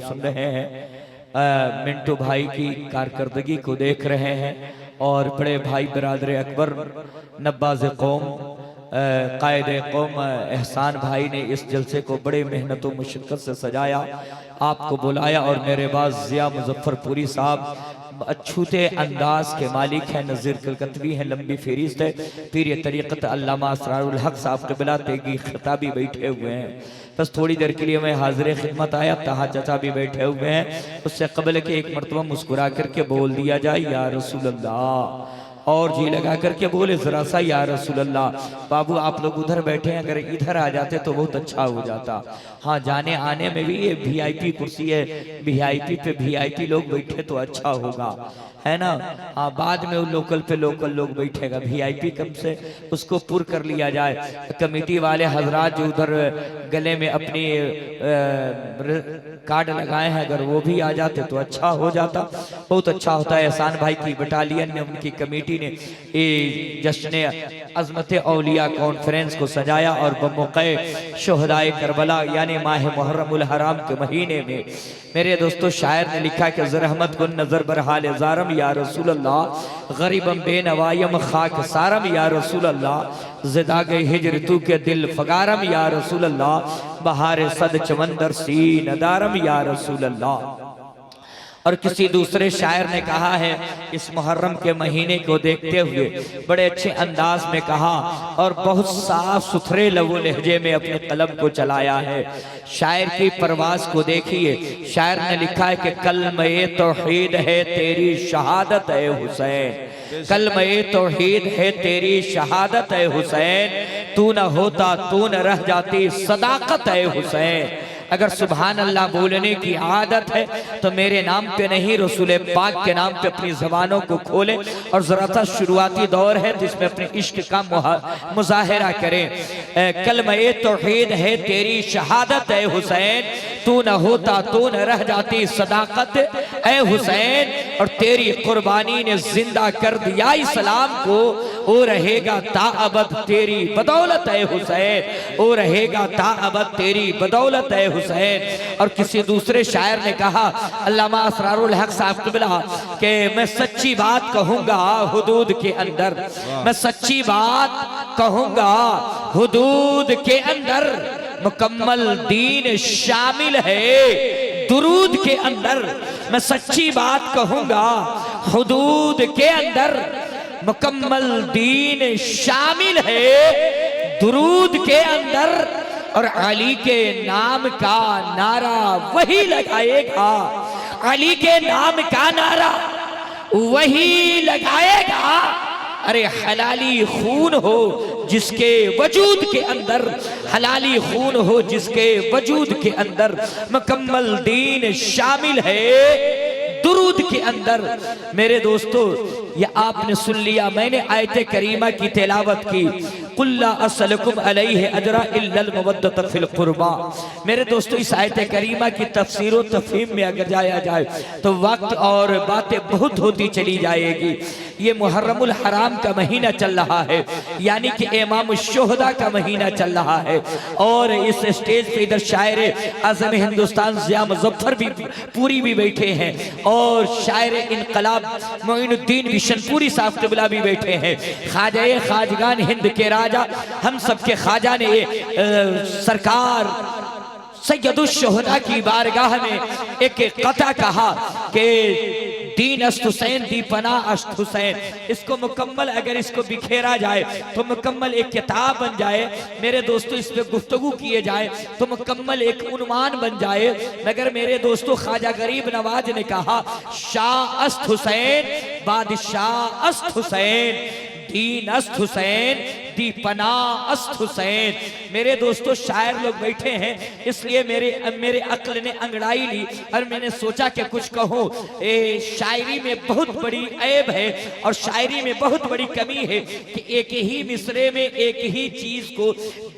सुन रहे हैं मिंटू भाई की कारकर्दगी को देख रहे हैं और बड़े भाई बिरादर अकबर नब्बाज कौम कायद कौम एहसान भाई ने इस जलसे को बड़े मेहनत व मुशक्कत से सजाया, आपको बुलाया और मेरे पास जिया मुजफ्फरपुरी साहब अछूते अंदाज के मालिक हैं, नज़ीर कलकतवी हैं, लंबी फहरिस्त है, पीर तरीक़त अल्लामा असरारुल हक साहब क़िबला तेगी खिताबी बैठे हुए हैं। बस थोड़ी देर के लिए मैं हाजिर खिदमत आया, तहा चाचा भी बैठे हुए हैं, उससे कबल के एक मरतबा मुस्कुरा करके बोल दिया जाए या रसूल अल्लाह, और जी लगा करके बोले जरा सा या रसूल अल्लाह। बाबू आप लोग उधर बैठे हैं, अगर इधर आ जाते तो बहुत अच्छा हो जाता। हाँ, जाने आने में भी ये VIP कुर्सी है, VIP पे VIP लोग बैठे तो अच्छा होगा, है ना। हाँ, बाद में उन लोकल पे लोकल लोग बैठेगा, VIP कम से उसको पुर कर लिया जाए। कमेटी वाले हजरात जो उधर गले में अपनी कार्ड लगाए हैं, अगर वो भी आ जाते तो अच्छा हो जाता, बहुत अच्छा होता है। एहसान भाई की बटालियन ने, उनकी कमेटी ने ये जश्न अज़मत औलिया कॉन्फ्रेंस को सजाया और बमौक़े शुहदाए करबला यानी माह मुहर्रमुल हराम के महीने में मेरे दोस्तों शायर ने लिखा कि ज़रहमत गुन नज़र बरहाल ज़ारम या रसूल अल्लाह, गरीबम बेनवायम खाक सारम या रसूल अल्लाह, ज़िदागे हिजर तू के दिल फगारम या रसूल अल्लाह, बहार सद चमंदर सी नदारम या रसूल अल्लाह। और किसी दूसरे शायर ने कहा है इस मुहर्रम के महीने को देखते हुए बड़े अच्छे अंदाज में कहा और बहुत साफ सुथरे लबो लहजे में अपने कलम को चलाया है। शायर की परवाज को देखिए, शायर ने लिखा है कि कलमे तौहीद है तेरी शहादत है हुसैन, कलमे तौहीद है तेरी शहादत है हुसैन, तू न होता तू न रह जाती सदाकत है हुसैन। अगर सुभान अल्लाह बोलने की आदत है तो मेरे नाम पे नहीं रसूल पाक के नाम पे अपनी जबानों को खोले और जरा सा शुरुआती दौर है जिसमें अपने इश्क का मुजाहिरा करें। कलमे तौहीद है तेरी शहादत है हुसैन, तू न होता तू न रह जाती सदाकत ए हुसैन, और तेरी कुर्बानी ने जिंदा कर दिया इस्लाम को, ओ रहेगा ताअबद तेरी बदौलत है हुसैन, ओ रहेगा ताअबद तेरी बदौलत है हुसैन। और किसी दूसरे शायर ने कहा अल्लामा असरारुल हक साहब क़िबला के मैं सच्ची बात कहूंगा हुदूद के अंदर, मैं सच्ची बात कहूंगा हुदूद के अंदर, मुकम्मल दीन शामिल है दुरूद के अंदर, मैं सच्ची बात कहूंगा हुदूद के अंदर, मुकम्मल दीन शामिल है दुरूद के अंदर, और अली के नाम का नारा वही लगाएगा, अली के नाम का नारा वही लगाएगा। अरे हलाली खून हो जिसके वजूद के अंदर, हलाली खून हो जिसके वजूद के अंदर, मुकम्मल दीन शामिल है दुरूद के अंदर। मेरे दोस्तों ये आपने सुन लिया, मैंने आयत करीमा की तिलावत की, कुल्ला असलकुम अलैहि अजरा इल्लल मवद्दत फिल कुर्बा। मेरे दोस्तों इस आयत करीमा की तफसीर व तफहीम में अगर जाया जाए तो वक्त और बातें बहुत होती चली जाएगी। ये मुहर्रमुल हराम का महीना चल रहा है, यानी कि इमाम शुहदा का महीना चल रहा है, और इस स्टेज पे इधर शायर आज़म हिंदुस्तान जिया मुज़फ्फर भी पूरी भी बैठे हैं, और शायर इनकलाब मोइनुद्दीन बिशनपुरी साहब क़िबला भी बैठे हैं। ख्वाजा ख्वाजगान हिंद के राजा हम सबके ख्वाजा ने सरकार सैयदुश शुहदा की बारगाह में एक कथा कहा कि दीन अस्त हुसैन दी पना अस्त हुसैन, इसको मुकम्मल अगर इसको बिखेरा जाए तो मुकम्मल एक किताब बन जाए। मेरे दोस्तों इस पे गुफ्तगू किए जाए तो मुकम्मल एक उन्वान बन जाए। मगर मेरे दोस्तों ख्वाजा गरीब नवाज ने कहा शाह अस्त हुसैन बादशाह अस्त हुसैन, दीन अस्त हुसैन दी पना अस्त हुसैन। मेरे दोस्तों शायर लोग बैठे हैं, इसलिए मेरे अक्ल ने अंगड़ाई ली और मैंने सोचा कि कुछ कहूँ। शायरी में बहुत बड़ी ऐब है और शायरी में बहुत बड़ी कमी है कि एक ही मिसरे में एक ही चीज को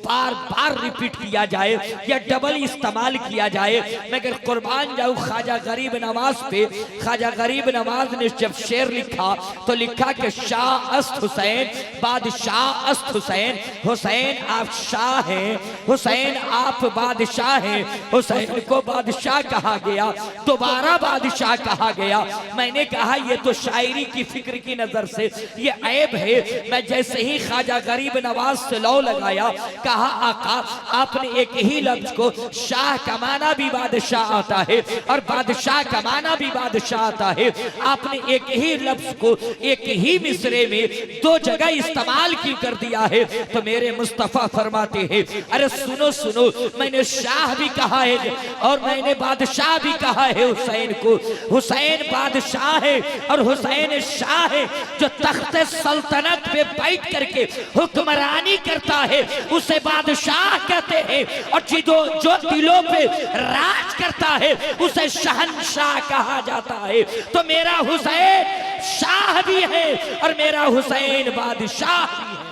बार बार रिपीट किया जाए या डबल इस्तेमाल किया जाए। मगर कुर्बान जाऊं ख्वाजा गरीब नवाज पे, ख्वाजा गरीब नवाज ने जब शेर लिखा तो लिखा कि शाह अस्त हुसैन बादशाह अस्त हुसैन, हुसैन आप शाह हैं, हुसैन आप बादशाह हैं। हुसैन को बादशाह कहा गया, दोबारा बादशाह कहा गया। मैंने कहा ये तो शायरी की फिक्र की नजर से ये ऐब है। मैं जैसे ही ख्वाजा गरीब नवाज से लौ लगाया, कहा आका आपने एक ही लफ्ज को, शाह का माना भी बादशाह आता है और बादशाह का माना भी बादशाह आता है, आपने एक ही लफ्ज को एक ही मिसरे में दो जगह इस्तेमाल क्यों कर दिया है? तो मेरे मुस्तफा फरमाते हैं, अरे सुनो सुनो, मैंने शाह भी कहा है और मैंने बादशाह भी कहा है हुसैन को। हुसैन बादशाह है और हुसैन शाह है। जो तख्ते सल्तनत पे बैठ करके हुक्मरानी करता है उसे बादशाह कहते हैं, और जो दिलों पे राज करता है उसे शहंशाह कहा जाता है। तो मेरा हुसैन शाह भी है और मेरा हुसैन बादशाह भी है।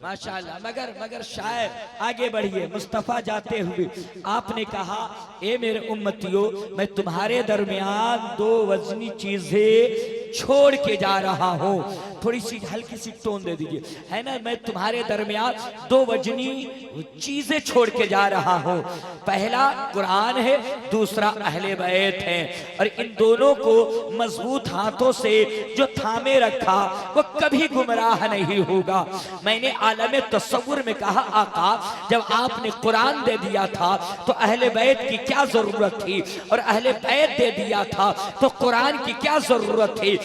माशाअल्लाह। मगर शायर आगे बढ़िए। मुस्तफा जाते हुए आपने कहा, ए मेरे उम्मतियों, मैं तुम्हारे दरमियान दो वजनी चीजें छोड़ के जा रहा हूं। थोड़ी सी हल्की सी टोन दे दीजिए, है ना। मैं तुम्हारे दरमियान दो वजनी चीजें छोड़ के जा रहा हूं। पहला कुरान है, दूसरा अहले बैत है। और इन दोनों को मजबूत हाथों से जो थामे रखा वो कभी गुमराह नहीं होगा। मैंने आलम तस्वुर में कहा, आका जब आपने कुरान दे दिया था तो अहले बैत की क्या जरूरत थी, और अहले बैत दे दिया था तो कुरान की क्या जरूरत थी।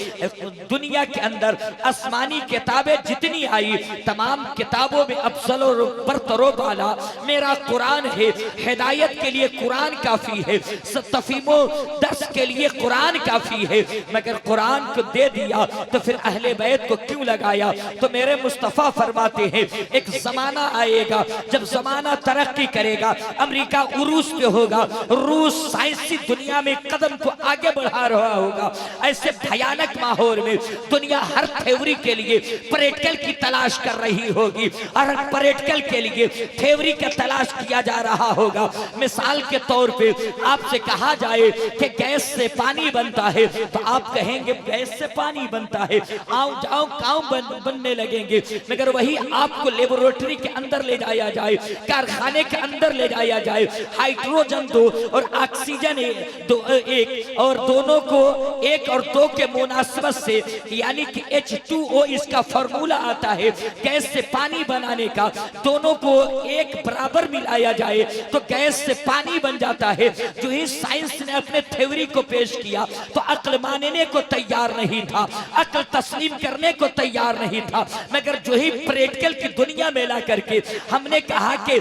दुनिया के अंदर आसमानी किताबें जितनी आई, तमाम किताबों में अफजल और बरतरो वाला मेरा कुरान है। हिदायत के लिए कुरान काफी है, तफहीमो दर्स के लिए कुरान काफी है। मगर कुरान को दे दिया तो फिर अहले बैत को क्यों लगाया? तो मेरे मुस्तफा फरमाते हैं, एक जमाना आएगा जब जमाना तरक्की करेगा, अमेरिका उरूस पे होगा, रूस साइंसी दुनिया में कदम को आगे बढ़ा रहा होगा। ऐसे भयानक माहौल में दुनिया हर थ्योरी के लिए प्रैक्टिकल की तलाश कर रही होगी, और प्रैक्टिकल के लिए थ्योरी का तलाश किया जा रहा होगा। मिसाल के तौर पे आपसे कहा जाए कि गैस से पानी बनता है, तो आप कहेंगे गैस से पानी बनता है, आओ जाओ काम बनने लगेंगे। मगर वही आपको लेबोरेटरी के अंदर ले जाया जाए, कारखाने के अंदर ले जाया जाए, हाइड्रोजन दो और ऑक्सीजन एक, और दोनों को एक और दो के मुनासबत से, यानी कि H2O इसका फॉर्मूला आता है गैस से पानी बनाने का, दोनों को एक बराबर मिलाया जाए तो गैस से पानी बन जाता है। जो ही साइंस ने अपने थ्योरी को पेश किया तो अक्ल मानने को तैयार नहीं था, अक्ल तस्लीम करने को तैयार नहीं था। मगर जो ही प्रैक्टिकल की दुनिया में ला करके हमने कहा कि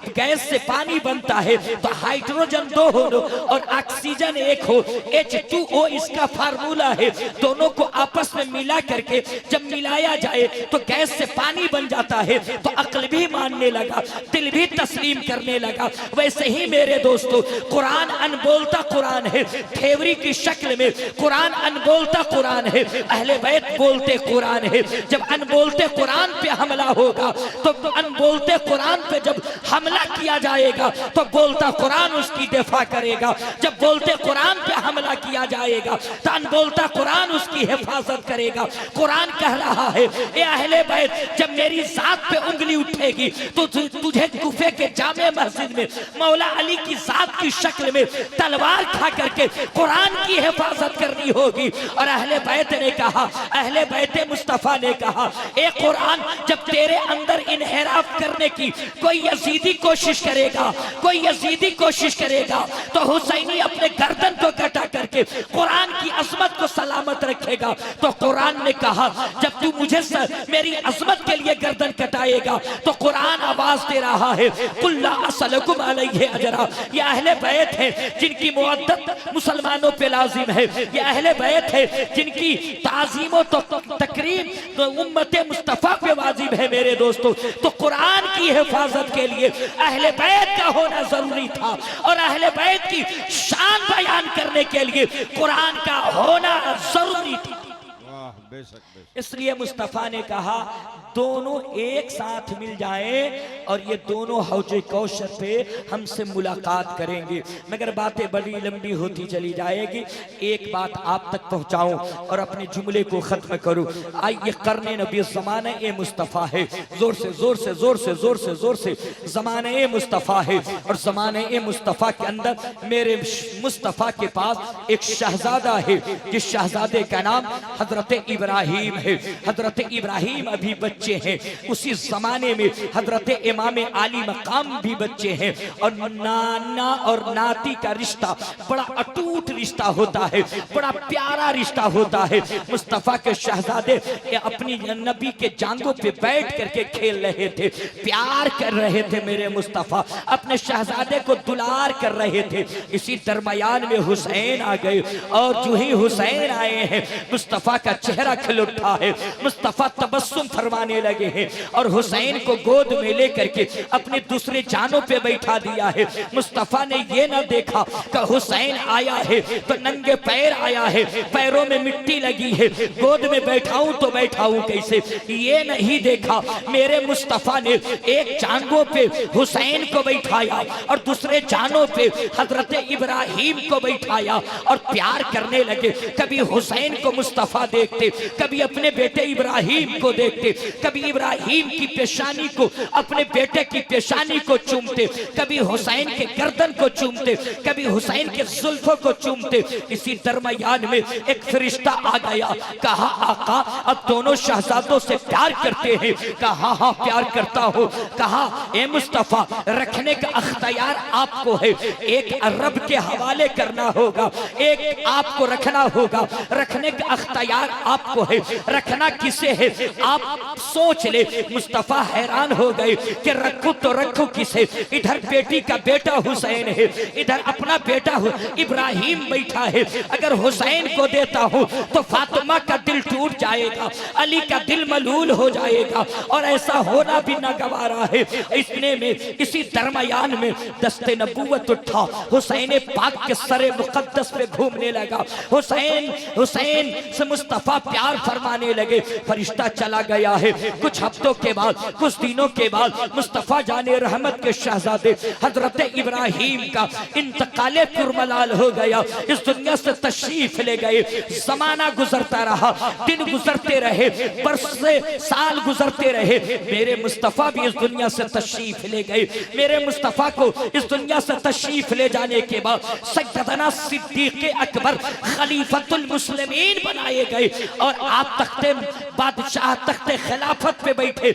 गैस से पानी बनता है तो हाइड्रोजन दो हो और ऑक्सीजन एक हो, H2O इसका फार्मूला है, दोनों को आपस में मिला करके जब मिलाया जाए तो गैस से पानी बन जाता है। तो अक्ल भी मानने लगा, दिल भी तस्लीम करने लगा। वैसे ही मेरे दोस्तों, कुरान अनबोलता कुरान है, थ्योरी की शक्ल में कुरान अनबोलता कुरान है, अहले बैत बोलते कुरान है। जब अनबोलते कुरान पे हमला होगा तो अनबोलते कुरान पे जब हमला किया जाएगा तो बोलता कुरान उसकी दिफा करेगा। जब बोलते कुरान पे हमला किया जाएगा तो अनबोलता कुरान उसकी हिफाजत करेगा। कुरान कह रहा है, ए अहले बैत, जब मेरी जात पे उंगली उठेगी तो तुझे कुफे के जामे मस्जिद में मौला अली की जात की शक्ल में तलवार खा करके कुरान की हिफाजत करनी होगी। और अहले बैत ने कहा, अहले बैत मुस्तफा ने कहा, ए कुरान, जब तेरे अंदर इनहराफ करने की कोई यजीदी कोशिश करेगा, कोई यजीदी कोशिश करेगा तो हुसैनी अपने गर्दन को कटा करके कुरान की अजमत को सलामत रखेगा। तो कुरान ने कहा, जब तू मुझे मेरी अजमत के लिए गर्दन कटाएगा तो कुरान आवाज दे रहा है, कुल्ला असलकुम अलैहि अजरा। ये अहले बैत है जिनकी मुअद्दत मुसलमानों पे लाजिम है, ये अहले बैत है जिनकी ताजीम और तकरीम तो उम्मत मुस्तफा पे वाजिब है। मेरे दोस्तों, तो कुरान की हिफाजत के लिए अहले बैत का होना जरूरी था, और अहले बैत की शान बयान करने के लिए कुरान का होना जरूरी था। इसलिए मुस्तफ़ा ने कहा दोनों एक साथ मिल जाएं और ये दोनों हौजे कौशर पे हमसे मुलाकात करेंगे। मगर बातें बड़ी लंबी होती चली जाएगी, एक बात आप तक पहुंचाऊं और अपने जुमले को खत्म करूं। आइए करने नबी ज़माने ए मुस्तफ़ा है, जोर से जोर से जोर से जोर से जोर से ज़माने ए मुस्तफ़ा है। और ज़माने ए मुस्तफ़ा के अंदर मेरे मुस्तफ़ा के पास एक शहजादा है, जिस शहजादे का नाम हजरत इब्राहिम है। हजरत इब्राहिम अभी बच्चे हैं, उसी जमाने में हजरत इमाम आली मकाम भी बच्चे हैं। और नाना और नाती का रिश्ता बड़ा अटूट रिश्ता होता है, बड़ा प्यारा रिश्ता होता है। मुस्तफ़ा के शहजादे अपनी नबी के जांघों पे बैठ करके खेल रहे थे, प्यार कर रहे थे। मेरे मुस्तफ़ा अपने शहजादे को दुलार कर रहे थे। इसी दरमियान में हुसैन आ गए और जो ही हुसैन आए हैं मुस्तफ़ा का चेहरा खिल उठा है। मुस्तफ़ा तबस्सुम फरमाने लगे हैं और हुसैन को गोद में लेकर के अपने दूसरे जानों पे बैठा दिया है। मुस्तफ़ा ने ये ना देखा कि हुसैन आया है तो नंगे पैर आया है, पैरों में मिट्टी लगी है, गोद में बैठाऊं तो बैठाऊं कैसे, ये नहीं देखा। मेरे मुस्तफ़ा ने एक जांघों पे हुसैन को बैठाया और दूसरे जानों पे हजरत इब्राहिम को बैठाया और प्यार करने लगे। कभी हुसैन को मुस्तफ़ा देखते, कभी अपने बेटे इब्राहिम को देखते, कभी इब्राहिम की पेशानी को अपने बेटे की पेशानी को चूमते, कभी हुसैन के गर्दन को चूमते, कभी हुसैन के जुल्फों को चूमते। इसी दरमियान में एक फरिश्ता आ गया, कहा आका अब दोनों शहजादों से प्यार करते हैं? कहा हाँ प्यार करता हूँ। कहा ए मुस्तफ़ा रखने का अख्तियार आपको है, एक अरब के हवाले करना होगा, एक आपको रखना होगा, रखने का अख्तियार आपको है। रखना किसे है आप सोच ले। मुस्तफ़ा हैरान हो गए कि रखूं तो रखूं किसे। इधर बेटी का बेटा हुसैन है, इधर अपना बेटा इब्राहिम बैठा है। अगर हुसैन को देता हूं तो फातिमा का दिल टूट जाएगा, अली का दिल मलूल हो जाएगा और ऐसा होना भी नागवारा है। इतने में इसी दरमियान में दस्ते नबूवत उठा, हुसैन पाक के सरे मुकद्दस पे घूमने लगा। हुसैन हुसैन से मुस्तफ़ा प्यार फरमाने लगे। फरिश्ता चला गया है। कुछ हफ्तों के बाद, कुछ दिनों के बाद मुस्तफ़ा जाने रहमत के शहजादे हजरत इब्राहिम का इंतकाले कुरमलाल हो गया, इस दुनिया से तशरीफ ले गए। जमाना गुजरता रहा, दिन गुजरते रहे, बरसे साल गुजरते रहे। मेरे मुस्तफ़ा भी इस दुनिया से तशरीफ ले गए। मेरे मुस्तफ़ा को इस दुनिया से तशरीफ ले जाने के बाद सैयदना सिद्दीक़ अकबर खलीफतुल मुस्लिमीन बनाए गए और आप तख्ते बादशाह तख्ते खिलाफत पे बैठे।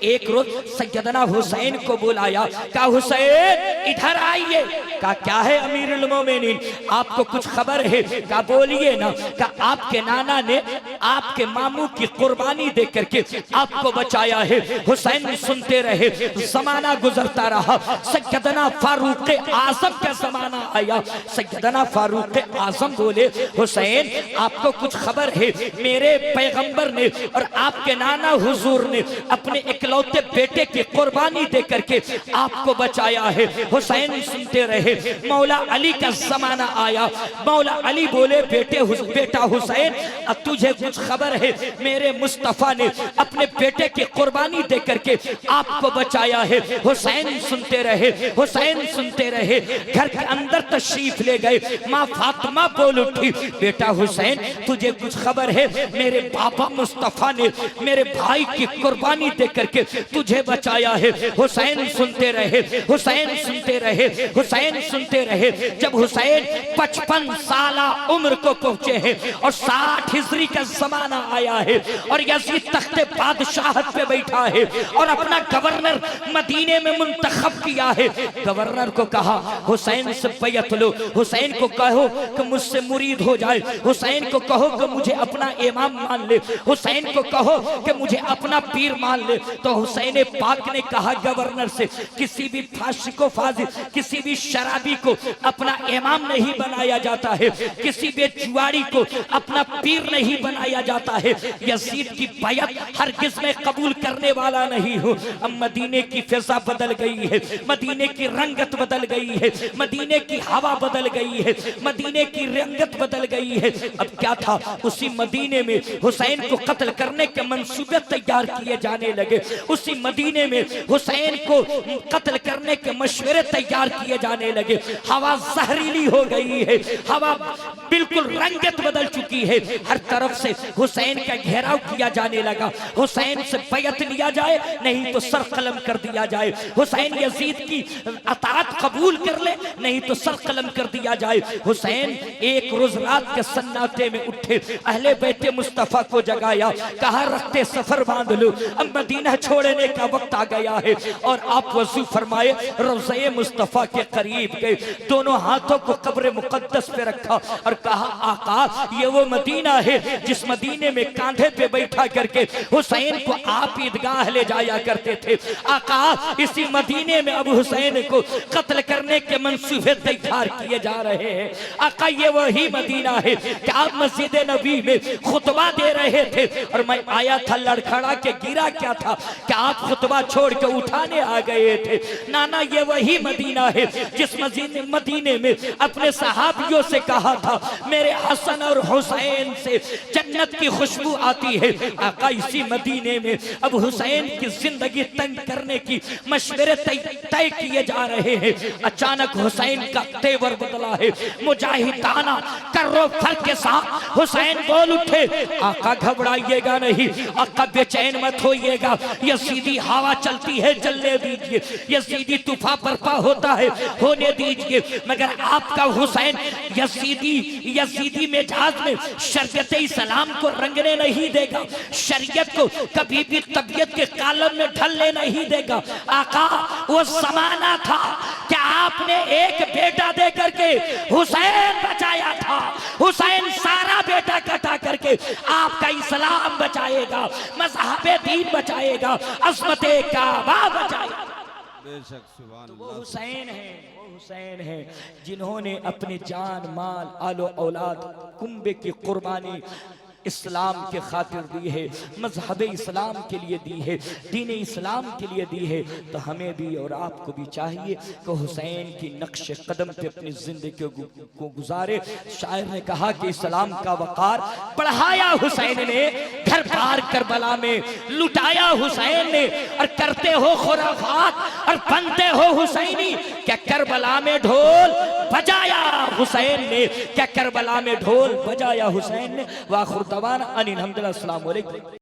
एक रोज सैयदना हुसैन को बुलाया, कहा हुसैन इधर आइए। कहा क्या है अमीरुल मोमिनीन, आपको कुछ खबर है? कहा बोलिए ना। कहा आपके नाना ने आपके मामू की कुर्बानी दे करके आपको बचाया है। हुसैन सुनते रहे। जमाना गुजरता रहा, सैयदना फारूक आजम का जमाना आया। सैयदना फारूक आजम बोले हुसैन आपको कुछ खबर है? मेरे पैगंबर ने और आपके नाना हुजूर ने अपने इकलौते बेटे की कुर्बानी दे करके आपको बचाया है। हुसैन सुनते रहे। मौला अली का जमाना आया। मौला अली बोले बेटा हुसैन अब तुझे कुछ खबर है? मेरे मुस्तफ़ा ने अपने बेटे की कुर्बानी दे करके आपको बचाया है। हुसैन सुनते रहे। हुसैन सुनते रहे। घर के अंदर तशरीफ ले गए। माँ फातिमा बोल उठी, बेटा हुसैन तुझे कुछ खबर है? मेरे पापा मुस्तफ़ा ने मेरे भाई की कुर्बानी दे करके तुझे बचाया है। हुसैन सुनते रहे। हुसैन सुनते रहे। हुसैन सुनते रहे। जब हुसैन 55 साल उम्र को पहुंचे हैं और 60 हिजरी का जमाना आया है और यजीद तख्ते बादशाहत पे बैठा है और अपना गवर्नर मदीने में मुंतखब किया है। गवर्नर को कहा हुसैन से बैयत लो, हुसैन को कहो कि मुझसे मुरीद हो जाए, हुसैन को कहो कि मुझे अपना इमाम मान ले, हुसैन को कहो कि मुझे अपना पीर मान ले। तो हुसैन पाक ने कहा गवर्नर से, किसी भी फासिको फाजिल, किसी भी शराबी को अपना इमाम नहीं बनाया जाता है, किसी भी जुआरी को अपना पीर नहीं बनाया फरमाया जाता है यजीद की बैत हरगिज़ मैं कबूल करने वाला नहीं हूँ। अब मदीने की फिजा बदल गई है, मदीने की रंगत बदल गई है, मदीने की हवा बदल गई है, मदीने की रंगत बदल गई है। अब क्या था, उसी मदीने में हुसैन को कत्ल करने के मंसूबे तैयार किए जाने लगे, उसी मदीने में हुसैन को कत्ल करने के मशवरे तैयार किए जाने लगे। हवा जहरीली हो गई है, हवा बिल्कुल रंगत बदल चुकी है, हर तरफ से हुसैन का घेराव किया जाने लगा। हुसैन से बैत लिया जाए नहीं तो सर कलम कर दिया जाए, हुसैन यजीद की अताअत कबूल कर ले नहीं तो सर कलम कर दिया जाए। हुसैन एक रोज रात के सन्नाटे में उठे, अहले बैते मुस्तफा को जगाया, कहा रखते सफर बांध लो, अब मदीना छोड़ने का वक्त आ गया है। और आप वजू फरमाए, रोज़े मुस्तफा के करीब गए, दोनों हाथों को कब्र मुकद्दस पे रखा और कहा आका ये वो मदीना है जिस मदीने में कांधे पे बैठा करके हुसैन को आप ईदगाह ले जाया करते थे। आका इसी मदीने में अब हुसैन को कत्ल करने के मंसूबे तैयार किए जा रहे हैं। आका ये वही मदीना है कि आप मस्जिद नबी में खुतबा दे रहे थे और मैं आया था लड़खड़ा के, गिरा क्या था कि आप खुतबा छोड़ के उठाने आ गए थे। नाना ये वही मदीना है जिस मदीने में अपने सहाबियों से कहा था मेरे हसन और हुसैन से जन्नत की खुशबू आती है। आका इसी मदीने में अब हुसैन की जिंदगी तंग करने की मशवरे तय किए जा रहे हैं। अचानक हुसैन का तेवर बदला है, मुजाहिदाना कर्रो फर के साथ हुसैन बोल उठे, आका घबराइएगा नहीं, आका बेचैन मत होइएगा, यजीदी हवा चलती है चलने दीजिए, यजीदी तूफान बर्पा होता है होने दीजिए, मगर आपका हुसैन यजीदी मिजाज में शरीयत इस्लाम को रंगने नहीं देगा, शरीयत को कभी भी तबीयत के कालम में ढलने नहीं देगा। आका वो जमाना था कि आपने एक बेटा दे करके हुसैन बचाया था, हुसैन सारा बेटा कटा करके आपका इस्लाम बचाएगा, मज़हबे दीन बचाएगा, अज़मते काबा बचाएगा। बेशक सुभान तो वो हुसैन है, वो हुसैन है जिन्होंने अपने जान माल आलो औलाद कुंबे की कुर्बानी इस्लाम के खातिर दी है, मजहब इस्लाम के लिए दी है, दीन इस्लाम के लिए दी है। तो हमें भी और आपको भी चाहिए कि हुसैन की नक्श कदम पे अपनी जिंदगी को गुजारे। शायर ने कहा कि इस्लाम का वकार बढ़ाया हुसैन ने, घर बार करबला में लुटाया हुसैन ने, और करते हो खुराफात और बनते हो हुसैनी, क्या करबला में ढोल बजाया हुसैन ने, क्या करबला में ढोल बजाया हुसैन ने। वाखिर दवाना अनिल हम्दुलिल्लाह, अस्सलाम वालेकुम।